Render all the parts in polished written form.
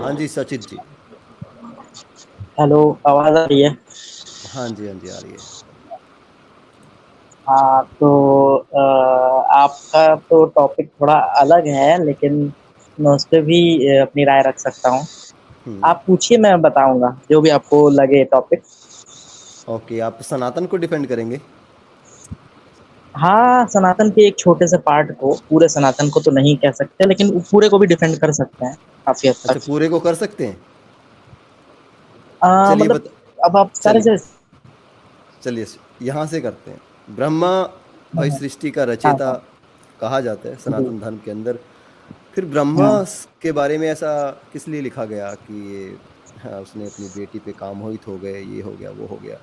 हाँ जी सचित जी। हेलो, आवाज आ रही है? हाँ जी, हाँ जी, आ रही है। हाँ, तो आपका तो टॉपिक थोड़ा अलग है, लेकिन मैं उस पे भी अपनी राय रख सकता हूँ। हम्म। आप पूछिए, मैं बताऊंगा जो भी आपको लगे टॉपिक। ओके, आप सनातन को डिफेंड करेंगे? हाँ, सनातन के एक छोटे से पार्ट को, पूरे सनातन को तो नहीं कह सकते, लेकिन पूरे को भी डिफेंड कर सकते हैं काफी हद अच्छा, तक। पूरे को कर सकते हैं। चलिए मतलब अब आप सारे चलिए से। चलिए, यहाँ से करते हैं। ब्रह्मा भाई हाँ सृष्टि का हाँ रचयिता हाँ, कहा जाता है जी। सनातन धर्म के अंदर। फिर ब्रह्मा हाँ, के बारे में ऐसा किस लिए लिखा गया कि ये, हाँ, उसने अपनी बेटी पे काम मोहित हो गए, ये हो गया वो हो गया।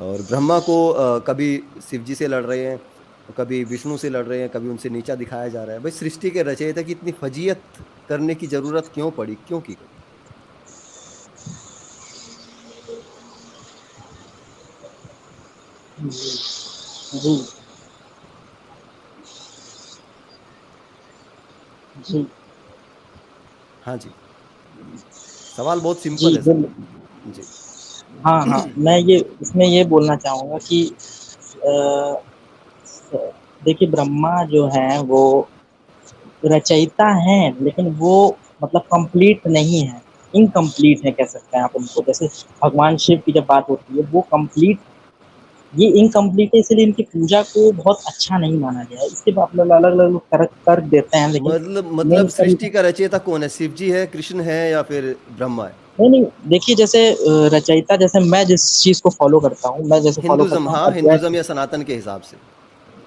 और ब्रह्मा को कभी शिव जी से लड़ रहे हैं, कभी विष्णु से लड़ रहे हैं, कभी उनसे नीचा दिखाया जा रहा है। भाई सृष्टि के रचयिता की इतनी फजीयत करने की जरूरत क्यों पड़ी, क्यों की गई? जी जी हाँ जी, सवाल बहुत जी सिंपल है सर। बिल जी। हाँ हाँ, मैं ये इसमें ये बोलना चाहूँगा कि अ, देखिए, ब्रह्मा जो है वो रचयिता हैं, लेकिन वो मतलब कंप्लीट नहीं है, इनकम्प्लीट है कह सकते हैं आप उनको। जैसे भगवान शिव की जब बात होती है, वो कंप्लीट, ये इनकम्प्लीट है, इसलिए इनकी पूजा को बहुत अच्छा नहीं माना गया है। इसके बाद अलग अलग तर्क तर्क देते हैं, लेकिन मतलब मेन सृष्टि का रचयिता कौन है? शिव जी है, कृष्ण है, या फिर ब्रह्मा है? नहीं नहीं, देखिए, जैसे रचयिता, जैसे मैं जिस चीज को फॉलो करता हूँ, मैं जैसे फॉलो हिंदुज्म, करता हूँ हाँ, हिंदुज्म अद्वैत। या सनातन के हिसाब से।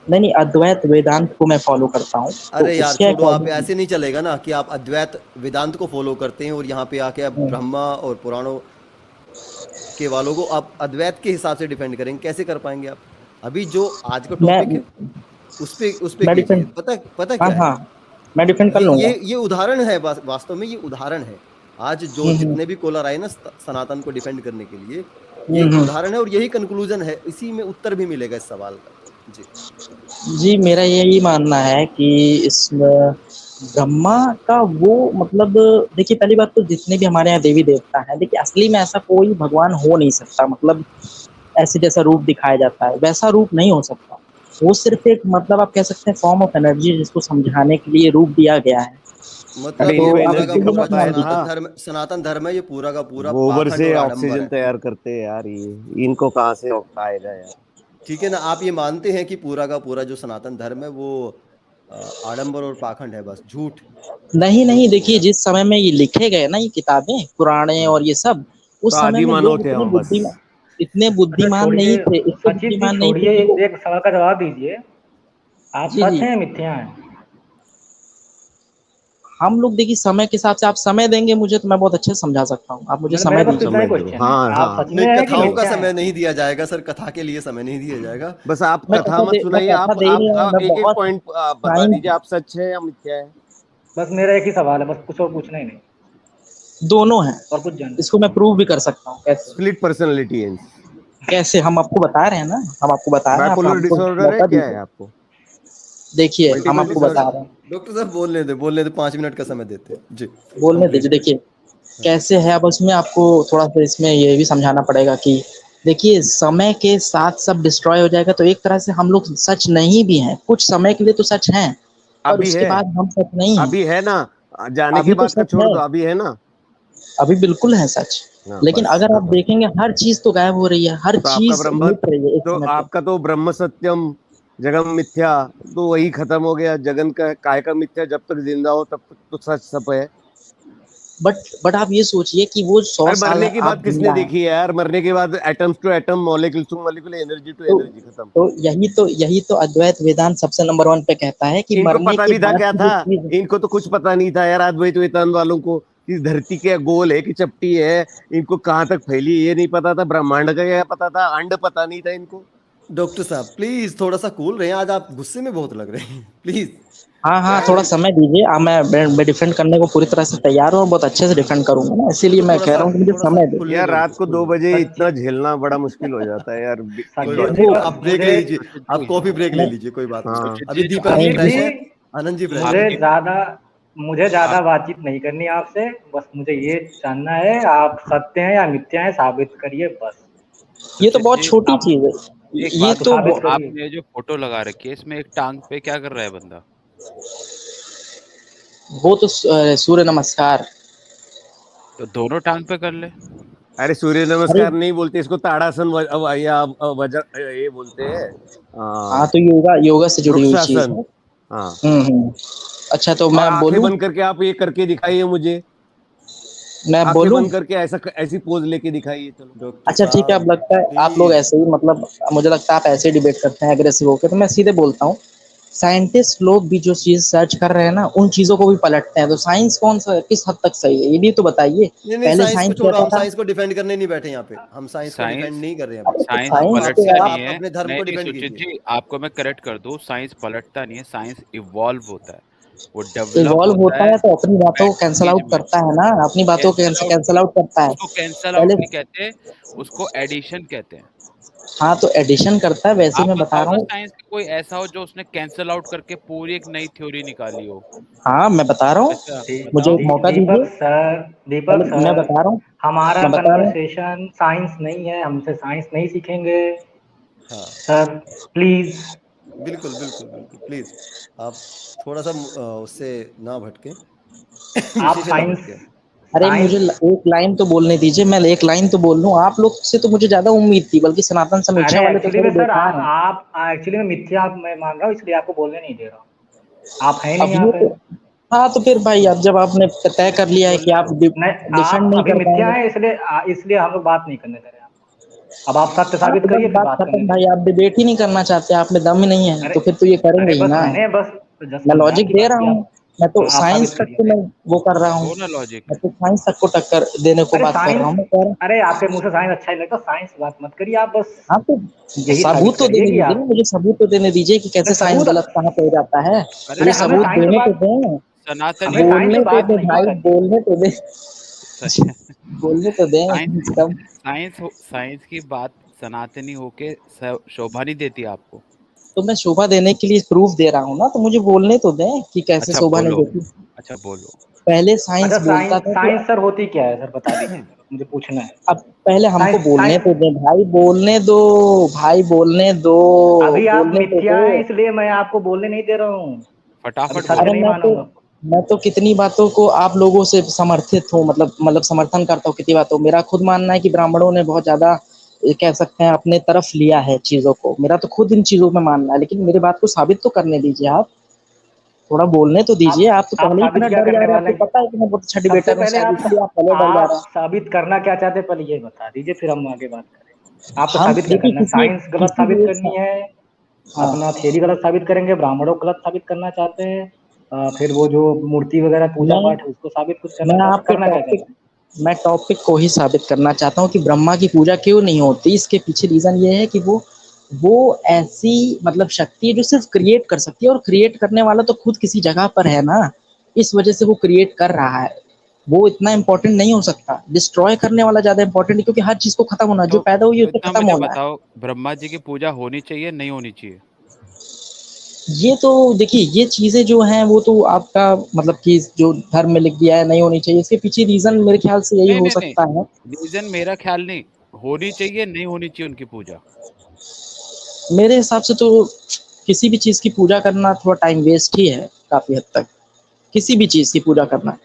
नहीं नहीं, अद्वैत वेदांत को मैं फॉलो करता हूँ, तो अरे यार उसके छोड़ो, आप अकॉर्डिंग। ऐसे नहीं चलेगा ना कि आप अद्वैत वेदांत को फॉलो करते हैं और यहाँ पे आके आप ब्रह्मा और पुराणों के वालों को आप अद्वैत के हिसाब से डिफेंड करेंगे, कैसे कर पाएंगे आप? अभी जो आज का मैं टॉपिक है उस पे मैं कीजिए। डिफेंड पता पता हाँ क्या है? हाँ, मैं डिफेंड कर लूंगा। ये उदाहरण है, वास्तव में ये उदाहरण है। आज जो हम्म जितने भी कॉलर आए ना सनातन को डिफेंड करने के लिए, ये एक हम्म। उदाहरण है और यही कंक्लूजन है, इसी में उत्तर भी मिलेगा इस सवाल का। जी। जी, मेरा यही मानना है कि इसमें ब्रह्मा का वो मतलब, देखिए, पहली बात तो जितने भी हमारे यहाँ देवी देवता हैं, देखिए, असली में ऐसा कोई भगवान हो नहीं सकता। मतलब ऐसे जैसा रूप दिखाया जाता है वैसा रूप नहीं हो सकता। वो सिर्फ एक, मतलब आप कह सकते हैं, फॉर्म ऑफ एनर्जी, जिसको समझाने के लिए रूप दिया गया है। मतलब अबे ये तो इनको आप पूरा का एनर्जी इसको ये कब पूरा मत जो पता है मान था? लीजिए। सनातन धर्म है, ये पूरा का पूरा गोबर पाखंड से और आडंबर ऑक्सीजन है। तैयार करते हैं यार, ये इनको कहाँ से आएगा यार। ठीक है ना, आप ये मानते हैं कि पूरा का पूरा जो सनातन धर्म है वो आडंबर और पाखंड है, बस झूठ? नहीं नहीं, देखिए, जिस समय में ये लिखे गए ना, ये किताबें पुराने हम्म। और ये सब, तो उस समय आदि में मानव लोग थे इतने हम बस। बुद्धिमान, इतने अच्छा बुद्धिमान नहीं छोड़िए, थे, इतने सचित जी बुद्धिमान नहीं थे छोड़िए, कि वो। एक सवाल का जवाब दीजिए। आप जी सच जी, हैं या मिथ्या हैं? हम लोग, देखिए, समय के हिसाब से आप समय देंगे मुझे तो मैं बहुत अच्छे से समझा सकता हूँ। आप मुझे मतलब मेरा समय बस दीजिए। इतना ही समझ दो, क्वेश्चन है, हाँ आप हाँ। सच में नहीं, हैं कि कथाओं का मिथ्या समय हैं? नहीं दिया जाएगा सर, कथा के लिए समय नहीं दिया जाएगा। बस आप कथा मत मैं सुनाइए, कथा दे ही नहीं रहा हूँ, आप मैं एक एक बहुत पॉइंट बता टाइम। दीजिए, आप सच है या मिथ्या है। बस मेरा एक ही सवाल है, बस कुछ और पूछना ही नहीं, दोनों हैं। और कुछ जानना इसको मैं प्रूव भी कर सकता हूँ। कैसे? स्प्लिट पर्सनैलिटी है। कैसे? हम आपको बता रहे हैं ना, हम आपको बता रहे हैं, आप बाइपोलर हमको डिसऑर्डर है, मौका क्या है दीजिए। आपको? देखिए, हम मल्टीपल आपको डॉक्टर बता डिसऑर्डर। रहे हैं। साहब, डॉक्टर साहब बोलने दे, बोलने दे, 5 मिनट का समय देते हैं जी। बोलने दीजिए। कंप्लीट कर। देखिए, हाँ। कैसे है, अब उसमें आपको थोड़ा सा इसमें ये भी समझाना पड़ेगा कि देखिए, समय के साथ सब डिस्ट्रॉय हो जाएगा, तो एक तरह से हम लोग सच नहीं भी हैं, कुछ समय के लिए तो सच हैं, पर अभी उसके है, बाद हम सच नहीं हैं। अभी है ना। जाने के अभी तो बाद का सच छोड़ है, दो, अभी है ना। अभी बिल्कुल है सच। हाँ लेकिन बस। अगर आप देखेंगे, हर चीज तो गायब हो रही है, हर तो आपका चीज ब्रह्म, मिट रही है एक तो समय पे। आपका तो ब्रह्म सत्यम जगम मिथ्या, तो वही खत्म हो गया। जगन का काय का मिथ्या, जब तक जिंदा हो तब तक तो सच सब है। बट आप ये सोचिए कि वो सौ अरे साल मरने की आप बात किसने जिंदा हैं। देखी है यार? मरने के बाद atoms to atom, molecule to molecule, energy to तो एनर्जी, खत्म। यही तो अद्वैत वेदांत सबसे नंबर वन पे कहता है कि इनको मरने पता के भी था बाद क्या की था? जो चीज। इनको तो कुछ पता नहीं था यार, अद्वैत वेदांत वालों को, कि धरती क्या गोल है कि चपटी है। इनको कहाँ तक फैली है ये नहीं पता था। ब्रह्मांड का क्या पता था? अंड पता नहीं था इनको। डॉक्टर साहब प्लीज थोड़ा सा कूल रहे हैं, आज आप गुस्से में बहुत लग रहे हैं प्लीज। हाँ हाँ, थोड़ा समय दीजिए। मैं डिफेंड करने को पूरी तरह से तैयार हूँ और बहुत अच्छे से डिफेंड करूंगा ना, इसीलिए तो मैं कह रहा हूँ कि मुझे थोड़ा सा समय दे। खुलने यार दो रात इनको, को खुलने 2 बजे इतना सचिन झेलना बड़ा मुश्किल हो जाता है यार। कोई सचित बात गॉड जी नहीं, गिफ्ट। बस आप ब्रेक ले मुझे, लीजिए। आप कॉफी ब्रेक ले लीजिए, कोई बात नहीं। हाँ। अभी दीपक जी नहीं सचित फ्रेश जी है, आनंद जी फ्रेश है। मुझे ज्यादा मुझे ज्यादा बातचीत नहीं करनी आपसे, बस मुझे ये जानना है आप सत्य हैं या मिथ्या हैं, साबित करिए बस। ये तो सुचित बहुत जी, छोटी आप चीज है। एक ये बात तो तो साबित बताओ, करिए। आपने जो फोटो लगा रखी है इसमें एक टांग पे क्या कर रहा है बंदा? वो तो सूर्य नमस्कार। तो दोनों टांग पे कर ले। अरे सूर्य अरे नमस्कार नहीं बोलते इसको, ताड़ासन या वज्र ये बोलते हैं। हाँ, तो योगा योगा से जुड़ी हुई चीज वृक्षासन। है। हाँ, हम्म। अच्छा, तो और मैं आंखें बोलूं? बंद करके आप ये करके दिखाइए मुझे। मैं आंखें बोलूं? बंद करके ऐसा ऐसी पोज लेके दिखाइए, चलो। डॉक्टर अच्छा ठीक है, अब साहब लगता है आप लोग प्लीज़। ऐसे ही, मतलब मुझे लगता है आप ऐसे डिबेट करते हैं एग्रेसिव होकर, तो मैं सीधे बोलता हूँ। साइंटिस्ट लोग भी जो चीज सर्च कर रहे हैं ना, उन चीजों को भी पलटते हैं, तो साइंस कौन सा किस हद तक सही है ये भी तो बताइए। नहीं, नहीं, पहले साइंस को साइंस छोड़ो, कहता हम था। साइंस को डिफेंड करने नहीं बैठे यहाँ पे। हम साइंस को डिफेंड साइंस नहीं कर रहे हैं अभी। तो साइंस साइंस आप के पलटता नहीं आप है। अपने धर्म नहीं को नहीं डिफेंड सुचित कीजिए। जी, आपको मैं करेक्ट कर दूं, साइंस पलटता नहीं है, साइंस इवॉल्व होता है, वो डेवलप इवॉल्व होता होता है है तो अपनी बातों को कैंसल बैटरीज आउट में। करता है ना, अपनी बातों को कैंसल आउट कैंसल नहीं, आउट करता है उसको कैंसल आउट पहले। नहीं कहते, उसको एडिशन कहते हैं। हाँ, तो एडिशन करता है, वैसे आप मैं बता बताओ रहा ना हूँ। साइंस का कोई ऐसा हो जो उसने कैंसल आउट करके पूरी एक नई थ्योरी निकाली हो। हाँ, मैं बता रहा हूँ। अच्छा मुझे बताओ। एक मौका दीपक दीजिए। सर, पहले दीपक मैं सर, बता रहा हूँ। हमारा मैं बता रहा हूँ। कन्वर्सेशन साइंस नहीं है, हमसे साइंस नहीं सीखेंगे हाँ, सर, प्लीज। बिल्कुल, बिल्कुल, बिल्कुल, प्लीज़ आप थोड़ा-सा उससे ना भटकें, आप विषय से ना साइंस भटकें। अरे मुझे साइंस एक लाइन तो बोलने दीजिए, मैं एक लाइन तो बोल लूँ। आप लोग से तो मुझे ज्यादा उम्मीद थी, बल्कि सनातन अरे समीक्षा वाले तो एक्चुअली थोड़े में सर, बेकार हैं। आप एक्चुअली में मिथ्या मैं मान रहा हूँ, इसलिए आपको बोलने नहीं दे रहा हूँ। आप हैं ही नहीं अब यहाँ ये पे। तो, हाँ तो फिर भाई, अब जब आपने तय कर लिया है कि बोलने आप दो। नहीं, डिफेंड आप नहीं अभी कर मिथ्या पाएंगे। हैं, इसलिए इसलिए हम लोग बात नहीं करने दे रहे हैं आपको। अब आप सत्य हाँ, साबित तो बस करिए, फिर बात बात करने खत्म भाई, देंगे। आप डिबेट ही नहीं करना चाहते, आप में दम ही नहीं है, अरे तो फिर तो ये करेंगे अरे ही बस ना। मैंने बस जस्ट मैं समझाने लॉजिक की दे बात रहा की। हूँ। मैं तो आप साबित साइंस तक करिए। को मैं वो कर रहा हूँ। दो ना लॉजिक। मैं तो साइंस तक को टक्कर देने को अरे बात कर रहा साइंस, हूँ, मैं कह रहा हूँ। अरे आपके मुंह से साइंस अच्छा ही लगता, साइंस की बात मत करिए, आप बस हाँ, तो यही साबित सबूत तो करिए देने कि दीजिए ना, आप। मुझे सबूत तो देने दीजिए कि अरे कैसे साइंस सबूत, गलत कहाँ पे हो जाता है। अरे मुझे अरे हमें सबूत सनातन, साइंस पे देने तो बात, दें। सनातनी हमें हो साइंस के पे बोलने तो बात दे नहीं भाई, करनी है। बोलने तो दे। बोलने तो साइंस दें कम। साइंस की बात सनातनी होके शोभा नहीं देती आपको। तो मैं शोभा देने के लिए प्रूफ दे रहा हूँ ना, तो मुझे बोलने तो दें कि कैसे अच्छा शोभा नहीं बोलो, देती। अच्छा बोलो। पहले अच्छा साइंस बोलता साइंस, था कि, साइंस सर होती क्या है सर, बता दीजिए सर, मुझे पूछना है। अब पहले हमको साइंस बोलने साइंस तो दें भाई, बोलने दो भाई, बोलने दो, अभी आप बोलने तो मिथ्या दो। हैं, इसलिए मैं आपको बोलने नहीं दे रहा हूँ। अभी फटाफट सत्य अरे बोलो। नहीं मानूंगा। मैं तो कितनी बातों को आप लोगों से समर्थित हूँ, मतलब समर्थन करता हूँ कितनी बातों। मेरा खुद मानना है कि ब्राह्मणों ने बहुत ज्यादा, ये कह सकते हैं, अपने तरफ लिया है चीजों को। मेरा तो खुद इन चीजों में मानना है, लेकिन मेरी बात को साबित तो करने दीजिए आप। थोड़ा बोलने तो दीजिए। आप तो आप पहले ही साबित इतना क्या डर जा करने रहे हैं, वाले आपको हैं? पता है कि मैं बहुत अच्छा सबसे डिबेटर हूँ पहले शायद, इसलिए आप पहले डर जा रहे आप हैं। साबित करना क्या चाहते हैं, पहले ये बता दीजिए, फिर हम आगे बात करें। आपको हम साबित क्या देखिए, करना है? साइंस गलत किसी साबित भी करनी है, हाँ, अपना थ्योरी गलत साबित करेंगे, ब्राह्मणों को गलत साबित करना चाहते हैं, फिर वो जो मूर्ति वगैरह पूजा मैं पाठ है उसको साबित कुछ करना मैं चाहते हैं, आपके करना क्या टॉपिक चाहते हैं? मैं टॉपिक को ही साबित करना चाहता हूँ कि ब्रह्मा की पूजा क्यों नहीं होती। इसके पीछे रीजन ये है कि वो ऐसी, मतलब शक्ति है जो सिर्फ क्रिएट कर सकती है, और क्रिएट करने वाला तो खुद किसी जगह पर है ना, इस वजह से वो क्रिएट कर रहा है। वो इतना इंपॉर्टेंट नहीं हो सकता, डिस्ट्रॉय करने वाला ज्यादा इंपॉर्टेंट है, क्योंकि हर चीज को खत्म होना, जो पैदा हुई है तो उसे इतना खत्म मुझे होना है। बताओ, ब्रह्मा जी की पूजा होनी चाहिए नहीं होनी चाहिए? ये तो देखिए, ये चीजें जो हैं वो तो आपका, मतलब कि जो धर्म में लिख दिया है नहीं होनी चाहिए, इसके पीछे रीजन मेरे ख्याल से यही नहीं हो नहीं नहीं, सकता है। रीजन मेरा ख्याल नहीं, होनी चाहिए नहीं होनी चाहिए उनकी पूजा। मेरे हिसाब से तो किसी भी चीज की पूजा करना थोड़ा टाइम वेस्ट ही है, काफी हद तक। किसी भी चीज की पूजा करना,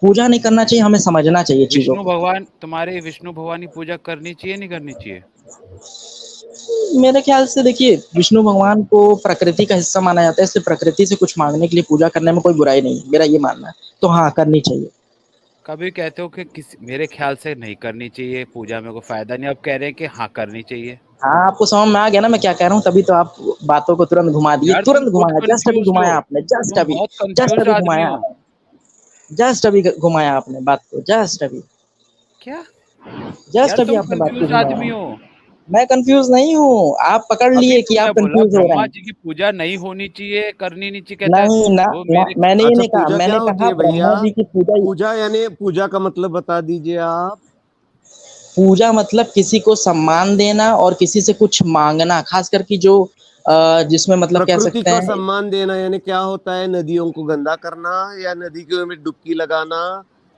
पूजा नहीं करना चाहिए, हमें समझना चाहिए चीजों विष्णु को। भगवान, तुम्हारे विष्णु भगवान की पूजा करनी चाहिए नहीं करनी चाहिए? मेरे ख्याल से देखिए, विष्णु भगवान को प्रकृति का हिस्सा माना जाता है, इसलिए प्रकृति से कुछ मांगने के लिए पूजा करने में कोई बुराई नहीं है, मेरा ये मानना है। तो हाँ, करनी चाहिए। कभी कहते हो कि मेरे ख्याल से नहीं करनी चाहिए पूजा, में कोई फायदा नहीं, अब कह रहे हैं कि हाँ करनी चाहिए। हाँ, आपको समझ में आ गया ना मैं क्या कह रहा हूँ, तभी तो आप बातों को तुरंत घुमा दिए, यार तुम तुरंत खुद घुमाया, जस्ट अभी कंफ्यूज हो, घुमाया आपने, तुम बहुत जस्ट कंफ्यूज अभी आदमी घुमाया, हो। जस्ट अभी घुमाया आपने बात को, क्या यार, जस्ट अभी तुम आपने बात को कंफ्यूज आदमी घुमाया। हो। मैं कंफ्यूज नहीं हूँ, आप पकड़ अभी लिए कि तुमने आप बोला कंफ्यूज हो रहे ब्रह्मा हैं। जी की पूजा नहीं होनी चाहिए, करनी नहीं चाहिए, कहता है नहीं ना, वो ना, मेरे। मैंने ये अच्छा नहीं कहा, पूजा क्या मैंने होती कहा है भैया? ब्रह्मा जी की पूजा। पूजा यानी पूजा का मतलब बता दीजिए आप। पूजा मतलब किसी को सम्मान देना और किसी से कुछ मांगना, खास करके जो जिसमें मतलब कह प्रकृति सकते का हैं सम्मान देना यानी क्या होता है? नदियों को गंदा करना या नदी के में डुबकी लगाना,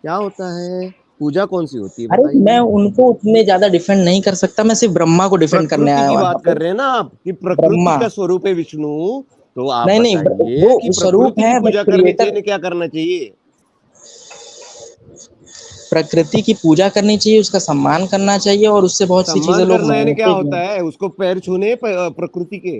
क्या होता है? पूजा कौन सी होती है अरे मैं बताइए? उनको उतने ज्यादा डिफेंड नहीं कर सकता, मैं सिर्फ ब्रह्मा को डिफेंड करने प्रकृति आया की हूँ यहाँ बात पे। कर रहे हैं ना आप कि प्रकृति ब्रह्मा, का स्वरूप है विष्णु, तो आप नहीं नहीं, बताइए कि वो स्वरूप प्रकृति की है बट पूजा करनी क्रिएटर। चाहिए, क्या करना चाहिए? प्रकृति की पूजा करनी चाहिए, उसका सम्मान करना चाहिए, और उससे बहुत सी चीजें सम्मान लोग करना यानी क्या मांगते भी होता हैं। है? उसको पैर छूने प्रकृति के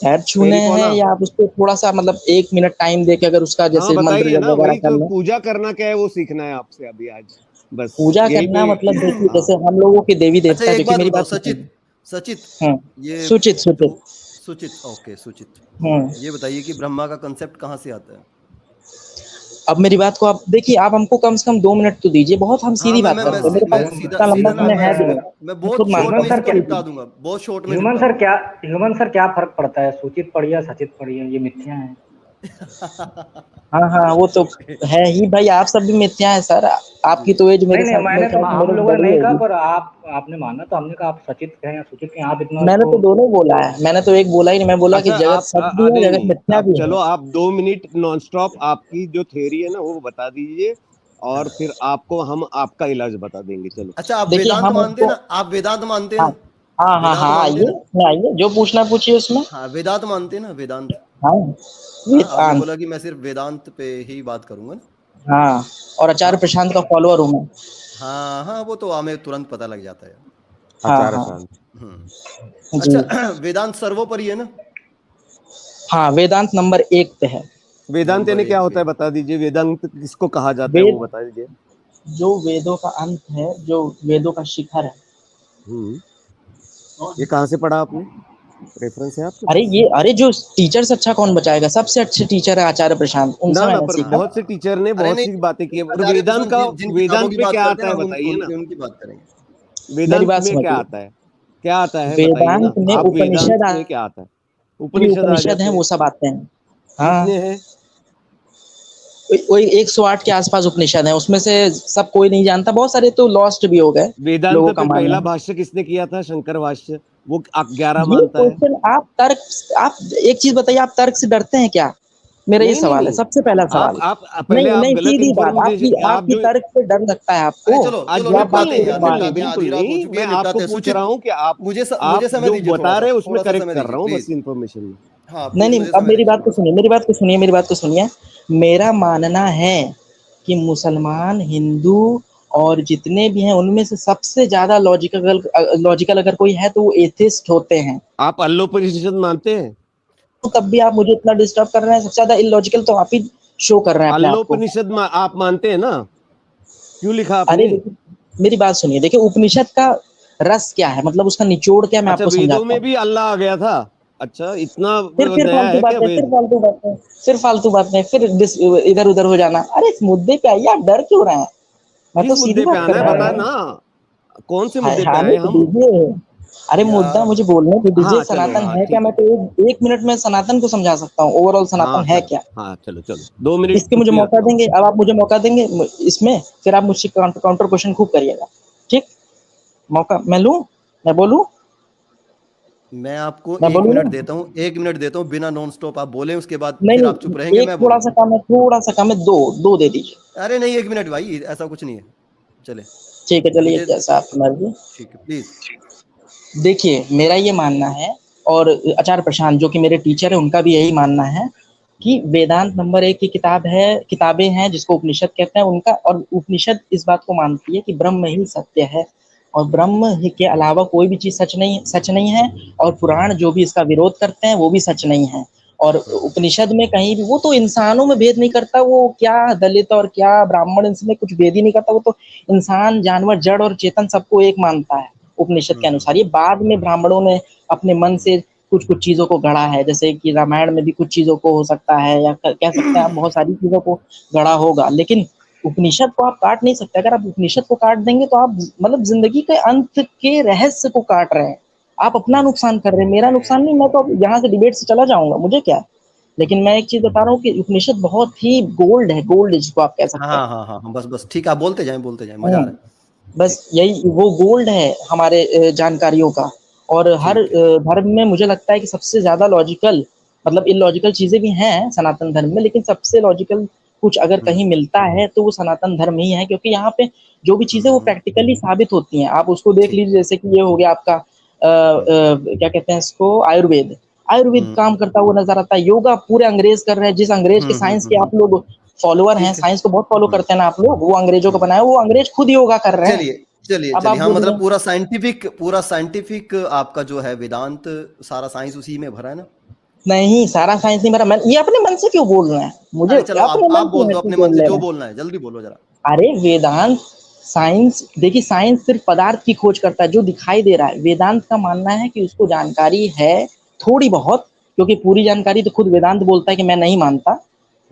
पैर छूने पैरी हैं, पौना। या आप उसको थोड़ा सा मतलब 1 मिनट टाइम दे के अगर उसका हाँ जैसे मंत्र बताइए जप ना, वगैरह वही कर तो लें। पूजा करना क्या है वो सीखना है आपसे अभी आज, बस पूजा यही करना पे। मतलब देखिए, हाँ जैसे हम लोगों के देवी अच्छा देवता, एक देखिए बात मेरी बताओ बात तो सुनिए। सचित, सचित हम्म, ये सूचित जो सूचित। सुचित, ओके सुचित, हम्म। ये बताइए कि ब्रह्मा का कंसेप्ट कहाँ से आता है? अब मेरी बात को आप देखिए, आप हमको कम से कम 2 मिनट तो दीजिए, बहुत हम हाँ सीधी बात करते हैं, मेरे मैं पास सीधा इतना लंबा सीधा ना, समय है भी नहीं। मैं मैं खुद बहुत शॉर्ट मानता में हूँ सर इसको क्या, निपटा कि दूंगा, बहुत शॉर्ट में ह्यूमन निपटा सर दूंगा। क्या, ह्यूमन सर क्या फर्क पड़ता है? सूचित पढ़िए या सचित पढ़िए, ये मिथ्या है। हाँ हाँ, वो तो ओके है ही भाई, आप सब भी मिथ्या है सर। जी। आपकी तो एज नहीं मेरे नहीं, साथ, मेरे मैंने तो, ख्याल से हम मेरे से लोगों ने बड़ी नहीं कहा, होगी। पर आपने माना, तो हमने कहा आप सचित कहें या सूचित कहें, आप इतना मैंने उसको। तो दोनों बोला है, मैंने तो एक बोला ही नहीं, मैं बोला कि अच्छा जगत आप सत्य भी है, नहीं जगत नहीं, मिथ्या अब भी चलो है। आप 2 मिनट नॉन स्टॉप आपकी जो थ्योरी है ना वो बता दीजिए, और फिर आपको हम आपका इलाज बता देंगे, चलो। अच्छा आप देखिए वेदांत हम मानते हैं उसको, ना, आप वेदांत मानते हैं हाँ ना? हाँ हाँ वेदांत हाँ, मानते हैं आइए ना? आइए, जो पूछना पूछिए उसमें। हाँ वेदांत मानते हैं ना, वेदांत। हाँ, हाँ विद आपने आंसर। बोला कि मैं सिर्फ वेदांत पे ही बात करूंगा ना। हाँ, और आचार्य हाँ प्रशांत का फॉलोअर हूँ मैं। हाँ हाँ, वो तो हमें तुरंत पता लग जाता है। हाँ आचार्य हाँ शांत। हम्म। जी। अच्छा वेदांत सर्वोपरि है ना? हाँ, वेदांत नंबर 1 पे है। वेदांत नंबर यानी क्या एक होता पे। है बता दीजिए, वेदांत किसको कहा जाता है वो वेद, बता दीजिए। जो वेदों का अंत है, जो वेदों का शिखर है। हम्म, ये कहाँ से पढ़ा आपने? रेफरेंस है आपके अरे पास? ये, अरे जो टीचर से अच्छा कौन बचाएगा, सबसे अच्छे टीचर है आचार्य प्रशांत, उनसे ना ना, मैंने पर सीखा। बहुत से टीचर ने अरे बहुत नहीं, सी बातें की है, और आचार्य वेदांत प्रशांत का, जिन किताबों वेदांत की में बात क्या करते आता हैं है ना, बताइए ना। उनकी बात करेंगे। मेरी वेदांत बात में क्या समझिए, आता है? क्या आता है बताइए ना। वेदांत में आप वेदांत उपनिषद में क्या आता है? जो उपनिषद आ उपनिषद है जाते वो हैं। सब आते हैं। हाँ, कितने हैं? वही 108 के आसपास उपनिषद है, उसमें से सब कोई नहीं जानता, बहुत सारे तो लॉस्ट भी हो गए, वेदांत लोगों का पे मानना पहला है। भाष्य किसने किया था? शंकर भाष्य, वो 11 ये मानता है। क्वेश्चन आप तर्क, आप एक चीज बताइए, आप तर्क से डरते हैं क्या? मेरा ये नहीं नहीं सवाल है, नहीं, सबसे पहला सवाल। आप पहले नहीं आप नहीं, गलत सीधी बात, आपकी इंफॉर्मेशन, आप आपकी जो, तर्क से डर लगता है अरे आपको। चलो चलो आज जो आप बिल्कुल बात निपटाते नहीं, हैं को यार, बिल्कुल नहीं, निपटाते हैं, मानेंगे। आधी बिल्कुल रात हो नहीं, चुकी मैं है, आपको निपटाते हैं। पूछ रहा सुचित हूँ कि आप मुझे आप समय जो दीजिए थोड़ा बता सा, रहे हैं उसमें थोड़ा सा करेक्ट समय कर दीजिए रहा हूँ बस प्लीज। इंफॉर्मेशन में। हाँ नहीं प्लीज नहीं, मुझे अब समय मेरी दीजिए बात को थोड़ा सा। सुनिए, मेरी बात को सुनिए, मेरी बात को सुनिए। मेरा मानना है कि मुसलमान, हिंदू और जितने भी हैं, उनमें से सबसे ज्यादा लॉजिकल, लॉजिकल अगर कोई है तो वो एथिस्ट होते हैं। आप अल्लोपनिषद मानते हैं? तो तब भी आप मुझे इतना डिस्टर्ब कर रहे हैं, सबसे ज्यादा इलॉजिकल तो आप ही शो कर रहे हैं अपने आप को। अल्लोपनिषद आप मानते हैं ना? क्यों लिखा अरे आपने? देखिए, मेरी बात सुनिए, देखिए उपनिषद का रस क्या है, मतलब उसका निचोड़ क्या, मैं अच्छा, आपको वेदों समझाता में हूँ। भी अल्लाह आ गया था? अच्छा, इतना फिर नया फालतू है क्या बातें, फिर वेद? फालतू बातें, फिर फालतू बातें, फिर इधर उधर हो जाना। अरे इस मुद्दे पे आइए, आप डर क्यों रहे हैं? मैं तो किस सीधी मुद्दे पे बात आना कर है रहा बता हूँ। ना, कौन से हाय मुद्दे पे हाय, आए तो हम? दीजिए। अरे मुद्दा यार मुझे बोलने तो दीजिए, हाँ चलो, सनातन हाँ है क्या, ठीक मैं है। तो एक मिनट में सनातन को समझा सकता हूँ, ओवरऑल हाँ सनातन है चलो, क्या। हाँ चलो चलो, 2 मिनट इसके मुझे छुट्टी मौका रख लो। देंगे, अब आप मुझे मौका देंगे इसमें, फिर आप मुझसे काउंटर क्वेश्चन खूब करिएगा। ठीक, मौका मैं लूं, मैं बोलूं, मैं आपको मैं एक बोलूं मिनट ना। देता हूँ, एक मिनट देता हूँ, बिना नॉन स्टॉप आप बोले, उसके बाद नहीं फिर आप चुप नहीं, रहेंगे, एक मैं थोड़ा बोलूंगा। सा कम है, थोड़ा सा कम है, दो दो दे दीजिए। अरे नहीं, एक मिनट भाई, ऐसा कुछ नहीं है, चले ठीक है, चलिए, मुझे। जैसा आपकी मर्जी। ठीक है प्लीज। देखिए मेरा ये मानना है, और आचार्य प्रशांत जो कि मेरे टीचर है, उनका भी यही मानना है कि वेदांत नंबर 1 की किताब है, किताबें हैं जिसको उपनिषद कहते हैं उनका, और उपनिषद इस बात को मानती है कि ब्रह्म ही सत्य है, और ब्रह्म ही के अलावा कोई भी चीज सच नहीं है, और पुराण जो भी इसका विरोध करते हैं वो भी सच नहीं है। और उपनिषद में कहीं भी, वो तो इंसानों में भेद नहीं करता, वो क्या दलित और क्या ब्राह्मण, इसमें कुछ भेद ही नहीं करता, वो तो इंसान, जानवर, जड़ और चेतन सबको एक मानता है उपनिषद के अनुसार। ये बाद में ब्राह्मणों ने अपने मन से कुछ कुछ चीजों को गढ़ा है, जैसे कि रामायण में भी कुछ चीजों को हो सकता है, या कह सकते हैं आप बहुत सारी चीजों को गढ़ा होगा, लेकिन उपनिषद को आप काट नहीं सकते। अगर आप उपनिषद को काट देंगे तो आप मतलब जिंदगी के अंत के रहस्य को काट रहे हैं, आप अपना नुकसान कर रहे हैं, मेरा नुकसान नहीं। मैं तो यहाँ से डिबेट से चला जाऊंगा, मुझे क्या है। लेकिन मैं एक चीज बता रहा हूँ कि उपनिषद बहुत ही गोल्ड है, गोल्ड जिसको आप कह सकते हैं। हाँ हाँ हाँ हाँ, बस बस ठीक है, आप बोलते जाएं, बोलते जाएं, मजा आ हम्म, रहा है। बस ठीक। यही वो गोल्ड है हमारे जानकारियों का। और हर ठीक है। धर्म में मुझे लगता है कि सबसे ज़्यादा लॉजिकल, मतलब इलॉजिकल चीज़ें भी हैं सनातन धर्म में, लेकिन सबसे लॉजिकल कुछ अगर हुँ, कहीं मिलता है तो वो सनातन धर्म ही है, क्योंकि यहाँ पे जो भी चीज़ें वो हुँ, प्रैक्टिकली साबित होती हैं। आप उसको देख ठीक लीजिए, है। जैसे कि ये हो गया आपका क्या कहते हैं इसको, आयुर्वेद। आयुर्वेद हुँ, काम करता हुआ नज़र आता है। योगा पूरे अंग्रेज़ कर रहे हैं, जिस अंग्रेज़ के हुँ, हुँ, साइंस हुँ, के हुँ, आप लोग फॉलोवर हैं, ठीक है। साइंस को बहुत फॉलो हुँ, करते हैं ना आप लोग, वो अंग्रेज़ों का हुँ। बनाया, वो अंग्रेज़ खुद योगा कर रहे हैं। चलिए, चलिए, अब चलिए। आप हाँ, बोलिए। मतलब पूरा साइंटिफिक आपका जो है वेदांत, सारा साइंस उसी में भरा है ना? नहीं, सारा साइंस नहीं भरा। मैं ये अपने मन से क्यों बोल रहे हैं? मुझे अरे चलो, अपने आप मन से बोल दो हट के अपने मन बोल से ले जो रहे हैं। बोलना है, जल्दी बोलो ज़रा। अरे वेदांत, साइंस देखिए, साइंस सिर्फ पदार्थ की खोज करता है, जो दिखाई दे रहा है। वेदांत का मानना है कि उसको जानकारी है थोड़ी बहुत, क्योंकि पूरी जानकारी तो खुद वेदांत बोलता है कि मैं नहीं मानता।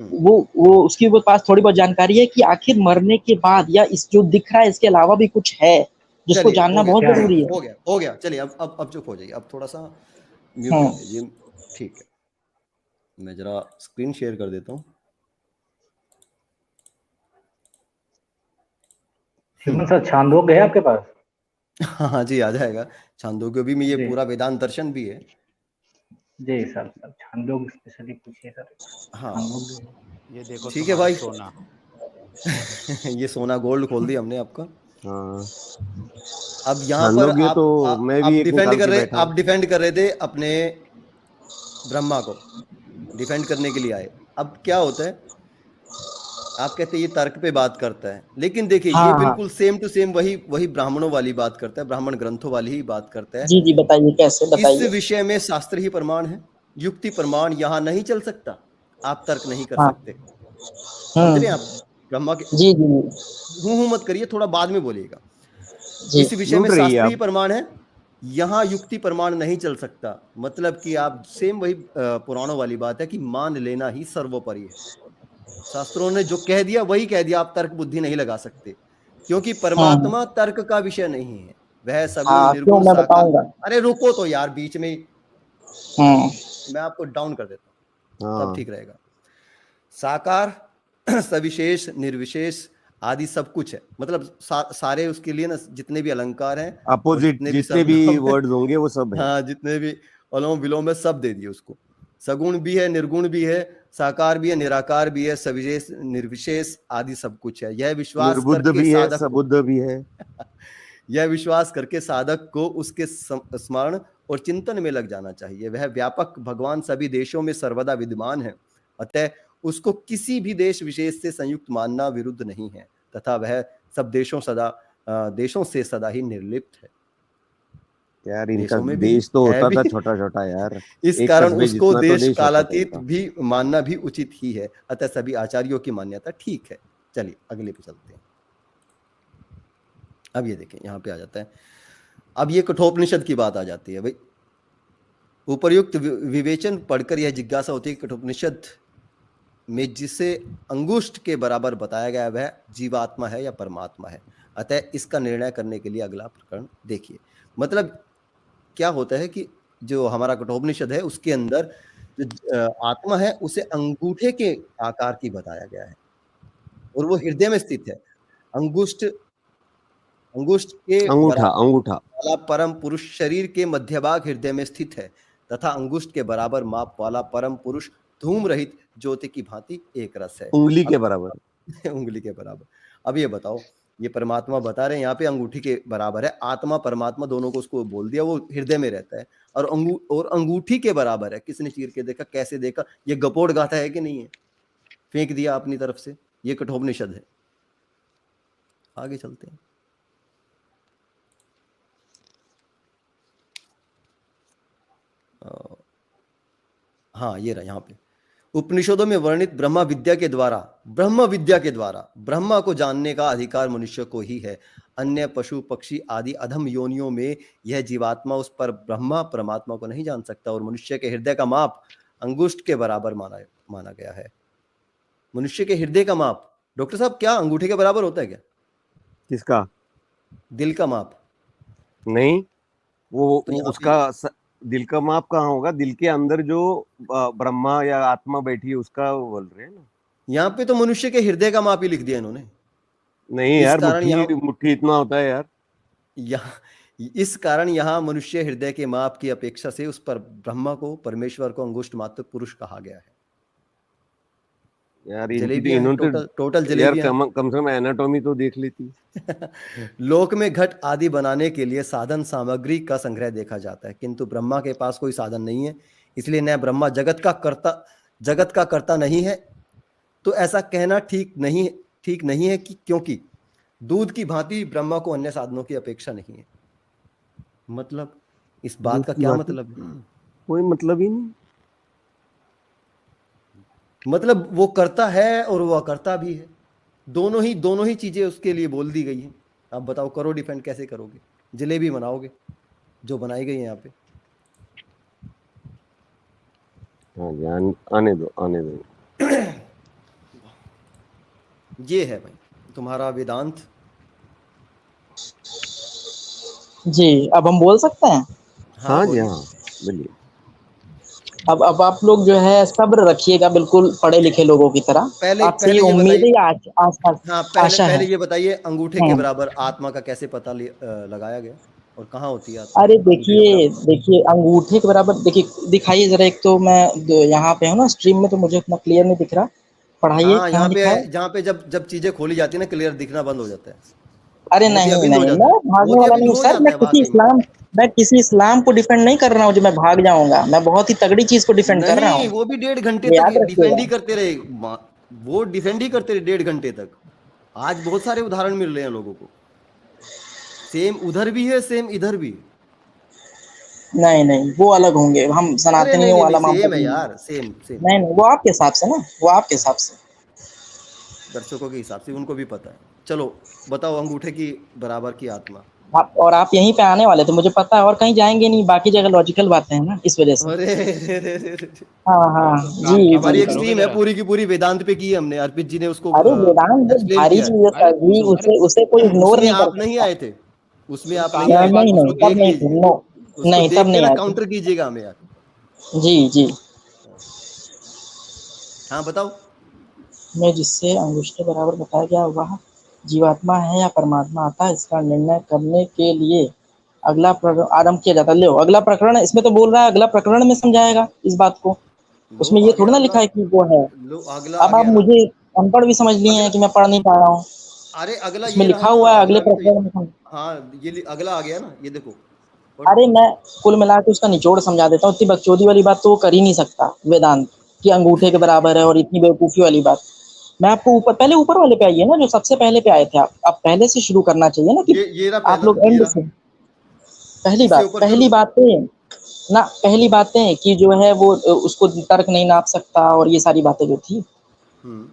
हुँ, वो उसके वो पास थोड़ी बहुत जानकारी है कि आखिर मरने के बाद या इस जो दिख रहा है इसके अलावा भी कुछ है, जिसको चलिए, जानना बहुत क्या है? ज़रूरी है। हो गया। चलिए, अब चुप हो जाइए, अब थोड़ा-सा म्यूट कर हुँ। लीजिए। ठीक है, मैं ज़रा स्क्रीन शेयर कर देता हूँ। हुँ। सुमन सर, छांदोग्य है आपके पास? हाँ, हाँ जी, आ जाएगा। छांदोग्य भी में ये जी, पूरा वेदांत दर्शन भी है। जी सर, छांदोग्य स्पेशली पूछिए सर। हाँ, छांदोग्य है। ये देखो ठीक है तुम्हारा भाई। सोना। ये सोना गोल्ड खोल दिया हमने आपका। हाँ, अब यहाँ पर छांदोग्य तो मैं भी एक निकाल के बैठा हूँ। आप डिफेंड कर रहे थे अपने ब्रह्मा को, डिफेंड करने के लिए आए। अब क्या होता है, आप कहते हैं ये तर्क पे बात करता है, लेकिन देखिए हाँ, ये हाँ। बिल्कुल सेम टू सेम वही वही ब्राह्मणों वाली बात करता है, ब्राह्मण ग्रंथों वाली ही बात करता है। जी, जी, बताइए कैसे इस बताइए? विषय में शास्त्र ही प्रमाण है, युक्ति प्रमाण यहाँ नहीं चल सकता, आप तर्क नहीं कर हाँ। सकते। समझ रहे हैं हुँ। आप? ब्रह्मा के जी, जी, हूँ मत करिए, थोड़ा बाद में बोलिएगा। जी। इस विषय में लूट रही है शास्त्रीय आप। प्रमाण है, यहाँ युक्ति प्रमाण नहीं चल सकता। मतलब कि आप सेम वही पुराणों वाली बात है कि मान लेना ही सर्वोपरि है। शास्त्रों ने जो कह दिया वही कह दिया, आप तर्क बुद्धि नहीं लगा सकते, क्योंकि हुँ। परमात्मा तर्क का विषय नहीं है। वह सगुण हाँ, क्यों निर्गुण मैं साकार। बताऊँगा। अरे रुको तो यार, बीच में हुँ। मैं आपको डाउन कर देता हूँ, तब हाँ, ठीक रहेगा। साकार, सविशेष, निर्विशेष आदि सब कुछ है। मतलब सारे उसके लिए ना जितने भी अलंकार हैं और अपोजिट जितने भी जितने भी सर्वनाम हैं, वर्ड्स होंगे वो सब है। हाँ, जितने भी अनुलोम विलोम है सब दे दिए उसको। सगुण भी है, निर्गुण भी है, साकार भी है, निराकार भी है, सविशेष, निर्विशेष आदि सब कुछ है। यह विश्वास निर्बुद्ध करके भी है, साधक को सबुद्ध भी है। यह विश्वास करके साधक को उसके स्मरण और चिंतन में लग जाना चाहिए। वह व्यापक भगवान सभी देशों में सर्वदा विद्यमान है, अतः उसको किसी भी देश विशेष से संयुक्त मानना विरुद्ध नहीं है, तथा वह सब देशों से सदा ही निर्लिप्त है। यार इनका देशों में भी देश तो है होता भी था छोटा छोटा यार। इस एक कारण कस्बे उसको जितना तो देश देश होता था कालातीत इनका। भी मानना भी उचित ही है, अतः सभी आचार्यों की मान्यता ठीक है। चलिए अगले पे चलते हैं। अब ये देखें, यहाँ पे आ जाता है, अब ये कठोपनिषद की बात आ जाती है भाई। उपर्युक्त विवेचन पढ़कर यह जिज्ञासा होती है कि कठोपनिषद में जिसे अंगुष्ठ के बराबर बताया गया वह जीवात्मा है या परमात्मा है। अतः इसका निर्णय करने के लिए अगला प्रकरण देखिए। मतलब क्या होता है कि जो हमारा कठोपनिषद है उसके अंदर जो आत्मा है उसे अंगूठे के आकार की बताया गया है और वो हृदय में स्थित है। अंगुष्ठ अंगुष्ठ के अंगूठा बराबर अंगूठा। वाला परम पुरुष शरीर के मध्य भाग हृदय में स्थित है, तथा अंगुष्ठ के बराबर माप वाला परम पुरुष धूम रहित ज्योति की भांति एक रस है। उंगली के अब बराबर। उंगली के बराबर। अब ये बताओ, ये परमात्मा बता रहे हैं यहाँ पे अंगूठी के बराबर है, आत्मा परमात्मा दोनों को उसको बोल दिया, वो हृदय में रहता है और अंगूठी के बराबर है। किसने चीर के देखा, कैसे देखा, ये गपोड़ गाथा है कि नहीं है, फेंक दिया अपनी तरफ से, ये कठोपनिषद है। आगे चलते हैं। हाँ, ये रहा यहाँ पे उपनिषदों में वर्णित ब्रह्म विद्या के द्वारा ब्रह्मा को जानने का अधिकार मनुष्य को ही है। अन्य पशु पक्षी आदि अधम योनियों में यह जीवात्मा उस पर ब्रह्मा परमात्मा को नहीं जान सकता, और मनुष्य के हृदय का माप अंगुष्ठ के बराबर माना गया है। मनुष्य के हृदय का माप, डॉक्टर साहब, क्या अंगूठे के बराबर होता है क्या? किसका? दिल का माप? नहीं, तो यहाँ पे उसका दिल का माप कहाँ होगा? दिल के अंदर जो ब्रह्मा या आत्मा बैठी है उसका वो बोल रहे हैं ना। यहाँ पे तो मनुष्य के हृदय का माप ही लिख दिया इन्होंने। नहीं इस यार, कारण यहाँ मुट्ठी मुट्ठी इतना होता है यार। यहाँ इस कारण यहाँ मनुष्य हृदय के माप की अपेक्षा से उस पर ब्रह्मा को, परमेश्वर को अंगुष्ठ मात्र पुरुष कहा गया है। यार इनकी तो जलेबियां हैं, इन्होंने टोटल टोटल तो यार जलेबियां हैं। कम से कम एनाटॉमी तो देख लेती। लोक में घट आदि बनाने के लिए साधन सामग्री का संग्रह देखा जाता है, किंतु ब्रह्मा के पास कोई साधन नहीं है, इसलिए न ब्रह्मा जगत का कर्ता नहीं है। तो ऐसा कहना ठीक नहीं है कि क्योंकि दूध की भांति ब्रह्मा को अन्य साधनों की अपेक्षा नहीं है। मतलब इस बात का क्या मतलब है? कोई मतलब ही नहीं। मतलब वो करता है और वो अकर्ता भी है, दोनों ही चीजें उसके लिए बोल दी गई हैं। आप बताओ, करो डिफेंड, कैसे करोगे? जलेबी बनाओगे जो बनाई गई है यहाँ पे। हाँ जी, आने दो। ये है भाई तुम्हारा वेदांत। जी, अब हम बोल सकते हैं? हाँ जी, बोलिए। हाँ बोलिए। अब आप लोग जो है सब्र रखिएगा, बिल्कुल पढ़े लिखे लोगों की तरह। आपसे ये पहले ये उम्मीद बताइए। है या हाँ, आशा पहले है? ये बताइए, अंगूठे के हाँ। बराबर आत्मा का कैसे पता लगाया गया, और कहाँ होती है आत्मा अरे अंगूठे के बराबर? देखिए अंगूठे के बराबर, देखिए दिखाइए जरा। एक तो मैं यहाँ पे हूँ ना स्ट्रीम में, तो मुझे उतना क्लियर नहीं दिख रहा। पढ़ाइए, हाँ, कहाँ लिखा है? जहाँ पे जब जब चीजें खोली जाती है ना, क्लियर दिखना बंद हो जाता है। अरे मोती नहीं अबिंद हो नहीं, जाता मैं है। भागने मोती वाला अबिंद नहीं हूँ हो सर। जाता है वाकई में। मैं किसी इस्लाम को डिफेंड नहीं कर रहा हूँ जो मैं भाग जाऊंगा। मैं बहुत ही तगड़ी चीज को डिफेंड कर रहा नहीं, हूँ, वो भी 1.5 घंटे ये तक याद डिफेंड रखिएगा। ही करते रहे। वो डिफेंड ही करते रहे 1.5 घंटे तक। आज बहुत सारे उदाहरण मिल रहे हैं लोगों को, सेम उधर भी है, सेम इधर भी है। नहीं नहीं, वो अलग होंगे, हम अरे नहीं सनातनियों नहीं नहीं, वाला मामला सेम है नहीं है। यार, सेम सेम। नहीं नहीं, वो आपके हिसाब से ना, वो आपके हिसाब से। दर्शकों के हिसाब से उनको भी पता है। चलो बताओ, अंगूठे की बराबर की आत्मा। आप यहीं पे आने वाले थे, मुझे पता है, और कहीं जाएंगे नहीं। बाकी जगह लॉजिकल बातें हैं ना, इस वजह से। अरे रे रे रे रे। हाँ हाँ। काम जी की जी हमारी बात एक करोगे स्ट्रीम है जरा। पूरी की पूरी वेदांत पे की है हमने, अर्पित जी ने उसको अरे वेदांत बहुत एक्सप्लेन भारी किया चीज है है। सर जी, अरे उसे कोई इग्नोर उसमें नहीं कर आप नहीं सकता। आए थे, उसमें तुम आप काम नहीं की आए थे, बात नहीं उसको नहीं, करोगे। तब देख नहीं थी, लीजिए। नो। उसको नहीं, तब देख के नहीं ना आए थे। काउंटर कीजिएगा हमें आके। जी जी। हाँ बताओ। में जिससे अंगुष्ठ बराबर बताया गया, वह जीवात्मा है या परमात्मा आता है, इसका निर्णय करने के लिए अगला प्रकरण आरंभ किया जाता है। लो, अगला प्रकरण इसमें तो बोल रहा है, अगला प्रकरण में समझाएगा इस बात को। लो उसमें आ ये गया थोड़ा ना अगला। लिखा है कि वो है। लो अगला आ अब आप गया ना। मुझे अनपढ़ भी समझ लिए हैं अगला, कि मैं पढ़ नहीं पा रहा हूँ। अरे अगला उसमें ये रहा लिखा ना, हुआ है अगले अगला भी तो प्रकरण में। हाँ, अगला आ गया ना, ये देखो। पढ़ो। अरे मैं कुल मिला के उसका निचोड़ समझा देता हूँ। इतनी बकचोदी वाली बात तो वो कर ही नहीं सकता वेदांत, कि अंगूठे के बराबर है, और इतनी बेवकूफी वाली बात। मैं आपको ऊपर वाले पे आइए ना, जो सबसे पहले पे आए थे आप। पहले से शुरू करना चाहिए ना, कि ये रहा आप पहला, लोग ये एंड रहा। से। पहली इससे बात, ऊपर चलूं? पहली बातें कि जो है वो उसको तर्क नहीं नाप सकता, और ये सारी बातें जो थी, हम्म।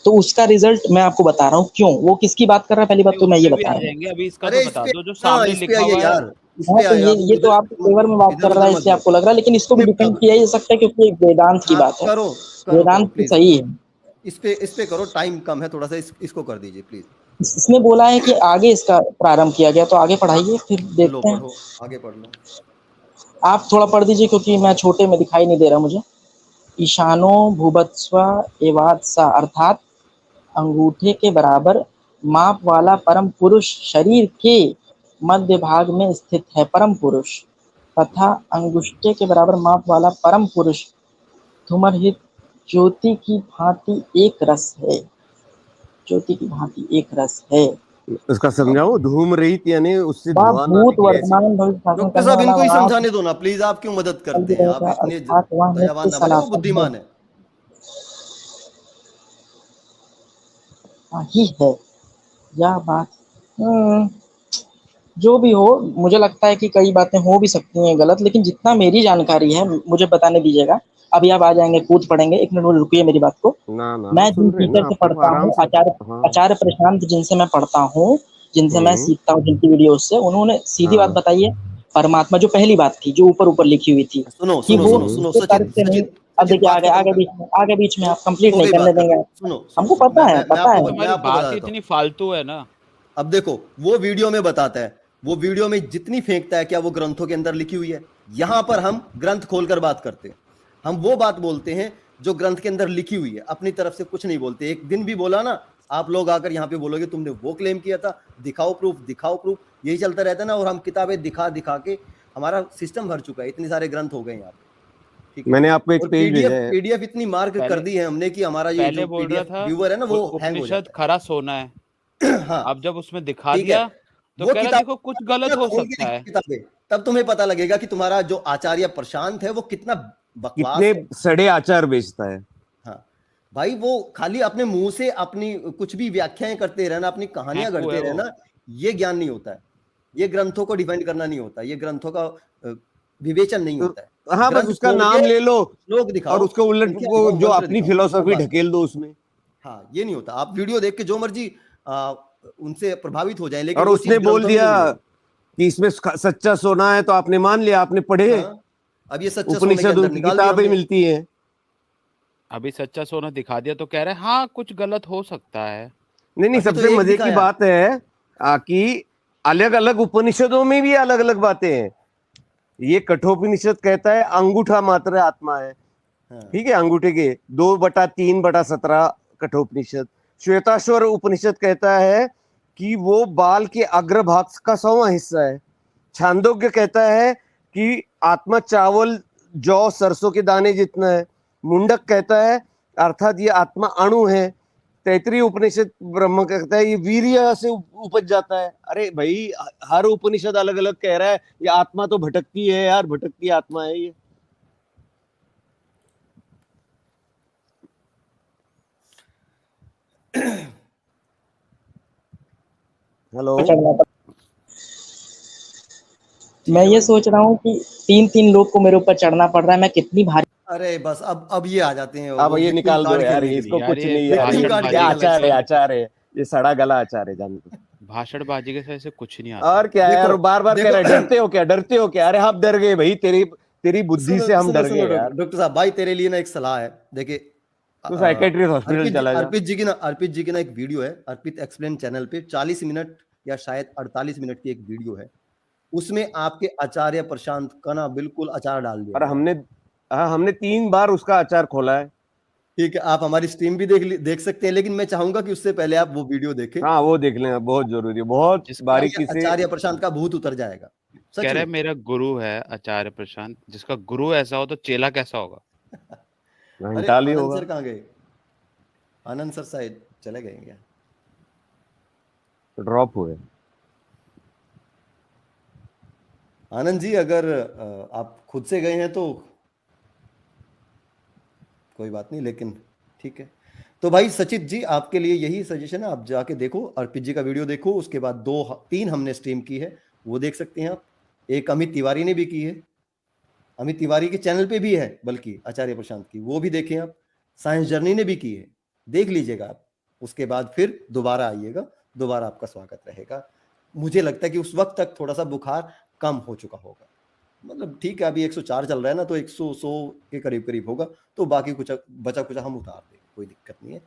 तो उसका रिजल्ट मैं आपको बता रहा हूँ क्यों। वो किसकी बात कर रहा है, पहली बात नहीं, तो उस मैं ये पे भी बता आ रहा हूँ। जाएंगे। अभी इसका तो अरे इस बता पे, दो जो हाँ सामने इस पे लिखा आइए हुआ है। यार, इस हाँ, पे तो आइए आप ये तो उधर। आपके फेवर में बात इधर कर रहा उधर है, मत इसलिए जाओ। आपको लग रहा है, लेकिन इसको भी नहीं, डिफेंड किया जा सकता है, क्योंकि एक वेदांत की हाँ बात है। करो करो करो वेदांत तो प्लीज। सही है। इस पे करो, टाइम कम है थोड़ा सा, इसको कर दीजिए प्लीज। इसने बोला है कि आगे इसका प्रारंभ किया गया, तो आगे हाँ, पढ़ाइए, फिर लो देखते हैं। पढ़ो, आगे पढ़ लो। आप थोड़ा पढ़ दीजिए, क्योंकि मैं छोटे में दिखाई नहीं दे रहा मुझे। ईशानो भूभत्स्व एवात्सा, अर्थात अंगूठे के बराबर माप वाला परम पुरुष शरीर के मध्य भाग में स्थित है। परम पुरुष तथा अंगुष्ठे के बराबर माप वाला परम पुरुष धूमरहित ज्योति की भांति एक रस है। ज्योति की भांति एक रस है। उसका समझाओ, धूम रहित यानी उससे वह धुआं ना भूत निकले ऐसी। वर्तमान भविष्य शासन डॉक्टर करने साहब वाला इनको ही वराट समझाने दो ना प्लीज, आप क्यों मदद कल्प करते हैं? आप रहेगा, इतने अर्थात वह दयावान नित्य ना बने, वो सनातन है। बुद्धिमान है। ही है यह बात। जो भी हो, मुझे लगता है कि कई बातें हो भी सकती हैं गलत, लेकिन जितना मेरी जानकारी है मुझे बताने दीजिएगा। अभी आप आ जाएंगे, कूद पड़ेंगे। एक मिनट रुकिए मेरी बात को। ना ना, हम मैं जिन सुन रहे हैं टीचर ना से आपको, पढ़ता आराम हूँ, से। आचार्य हाँ। आचार्य प्रशांत, जिनसे मैं पढ़ता हूँ, जिनसे मैं हम्म। सीखता हूँ, जिनकी वीडियो से, उन्होंने सीधी बात हाँ। बताई है। परमात्मा जो पहली बात थी, जो ऊपर ऊपर लिखी हुई थी, सुनो कि सुनो वो सुनो सुनो, उसके तर्क सचिन से नहीं। सचिन अब सचिन, देखिए, बात खत्म कर। आगे बीच में आप कंप्लीट हो नहीं गई करने बात देंगे। खत्म। सुनो सुनो हमको सुनो, पता है, मैं पता है। मैं तुम्हारी आपको बता बात ही देता हूँ। इतनी फालतू है ना। अब देखो, वो वीडियो में बताता है, वो वीडियो में जितनी फेंकता है, क्या वो ग्रंथों के अंदर लिखी हुई है? यहां पर हम ग्रंथ खोलकर बात करते हैं। हम वो बात बोलते हैं जो ग्रंथ के अंदर लिखी हुई है, अपनी तरफ से कुछ नहीं बोलते। एक दिन भी बोला ना, आप लोग आकर यहाँ पे बोलोगे तुमने वो क्लेम किया था, दिखाओ प्रूफ, यही चलता रहता है ना। और हम किताबें दिखा के हमारा सिस्टम भर चुका है, इतने सारे ग्रंथ हो गए यहाँ पे, ठीक है। मैंने आपको एक और पेज भेजा है। पीडीएफ इतनी मार्क कर दी है हमने कि हमारा ये पहले जो बोल रहा पीडीएफ था व्यूअर है ना वो हैंग हो उपनिषद जाता खरा सोना है, है। हाँ अब जब उसमें दिखा ठीक है, दिया तो वो कह रहा किताब देखो कुछ गलत हो खोल के सकता है। देखो किताबें, तब तुम्हें पता लगेगा कि तुम्हारा जो आचार्य प्रशांत है वो कितना बकवास कितने है। सड़े आचार बेचता है। हाँ भाई, वो खाली अपने मुंह से अपनी कुछ भी व्याख्याएं करते रहना, अपनी कहानियां फेंकू गढ़ते है वो। रहना, ये ज्ञान नहीं होता है। ये ग्रंथों को डिफेंड करना नहीं होता, ये ग्रंथों का विवेचन नहीं तो होता है। हाँ, बस ग्रंथ उसका खोल नाम के ले लो श्लोक दिखाओ, और उसके उलट संख्या वो दिखाओ, जो मंत्र अपनी दिखाओ, फिलोसफी तब बात। ढकेल दो उसमें। हाँ ये नहीं होता, आप वीडियो देख के जो मर्जी उनसे प्रभावित हो जाए, लेकिन और वो उसने चीज बोल ग्रंथों में दिया नहीं मिलेगी। कि इसमें सच्चा सोना है, तो आपने मान लिया, आपने पढ़े। हाँ, अब ये सच्चा सोने के उपनिषद अंदर उनकी निकाल दिया किताबें हमने। मिलती हैं। अभी सच्चा सोना दिखा दिया तो कह रहे हैं हाँ कुछ गलत हो सकता है। नहीं, अभी तो सबसे एक मजे की दिखाया। बात है कि अलग अलग उपनिषदों में भी अलग अलग बातें हैं। ये कठोपनिषद कहता है अंगूठा मात्र आत्मा है, हाँ, ठीक है, अंगूठे के 2/3/17 कठोपनिषद। श्वेताश्वर उपनिषद कहता है कि वो बाल के अग्रभाग का 100वां हिस्सा है। छांदोग्य कहता है कि आत्मा चावल, जौ, सरसों के दाने जितना है। मुंडक कहता है अर्थात ये आत्मा अणु है। तैतरीय उपनिषद ब्रह्म कहता है ये वीर्य से उपज जाता है। अरे भाई, हर उपनिषद अलग अलग कह रहा है ये आत्मा तो भटकती है यार, भटकती आत्मा है ये। हेलो। चढ़ना पड़ा। ठीक मैं है ये भाई। सोच रहा हूँ कि 3-3 लोग को मेरे ऊपर चढ़ना पड़ रहा है, मैं कितनी भारी। अरे बस अब ये आ जाते हैं अब वो ये विक्टिम निकाल दो कार्ड यार, खेलने के लिए। इसको यार कुछ ये नहीं यार, विक्टिम ये कार्ड भाषणबाजी क्या खेलने के लगते आचार हैं। है, से आचार है, ये सड़ा गला आचार है, जान दो। भाषणबाजी के से कुछ नहीं आता। और क्या यार, देखो बार बार कह देखो, रहे हैं डरते हो क्या, डरते हो क्या। अरे हम डर गए भाई, तेरी तेरी बुद्धि सुनो से हम सुनो डर सुनो गए यार। डॉक्टर साहब, भाई तेरे लिए ना एक सलाह है। देखिए तू साइकेट्रिस्ट हॉस्पिटल चला जा। अर्पित जी की ना एक वीडियो है, अर्पित एक्सप्लेन चैनल पे 40 मिनट या शायद 48 मिनट की एक वीडियो है। उसमें आपके आचार्य प्रशांत का ना बिल्कुल अचार डाल दिया और गया है। हमने 3 बार उसका अचार खोला है। ठीक है, आप हमारी स्ट्रीम भी देख सकते हैं, लेकिन मैं चाहूंगा कि उससे पहले आप वो वीडियो देखें। हाँ, वो देख लेना, बहुत जरूरी है, बहुत जिसका बारीकी से। आचार्य प्रशांत का भूत उतर जाएगा कह सच रहे में। मेरा गुरु है आचार्य प्रशांत, जिसका गुरु ऐसा हो तो चेला कैसा होगा। अरे घंटाल ही आनंद होगा। सर कहाँ गए? आनंद सर शायद चले गए क्या? ड्रॉप हुए। आनंद जी अगर आप खुद से गए हैं तो कोई बात नहीं, लेकिन ठीक है। तो भाई सचित जी, आपके लिए यही सजेशन है, आप जाके देखो, अर्पित जी का वीडियो देखो, उसके बाद 2-3 हमने स्ट्रीम की है, वो देख सकते हैं आप। एक अमित तिवारी ने भी की है, अमित तिवारी के चैनल पे भी है, बल्कि आचार्य प्रशांत की, वो भी देखें आप। साइंस जर्नी ने भी की है, देख लीजिएगा आप। उसके बाद फिर दोबारा आइएगा, दोबारा आपका स्वागत रहेगा। मुझे लगता है कि उस वक्त तक थोड़ा सा बुखार कम हो चुका होगा। मतलब ठीक है, अभी 104 चल रहा है ना, तो 100 के करीब करीब होगा, तो बाकी कुछ बचा कुछ हम उतार देंगे, कोई दिक्कत नहीं है।